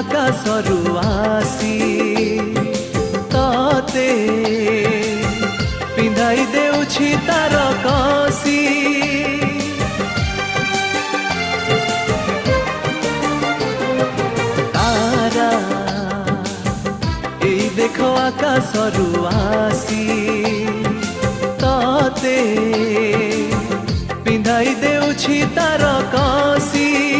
आकाशरू आसी तते पिंधाई देउछि तार कसी तारा एई देखो आकाशरू आसी तते पिंधाई देउछि तार कसी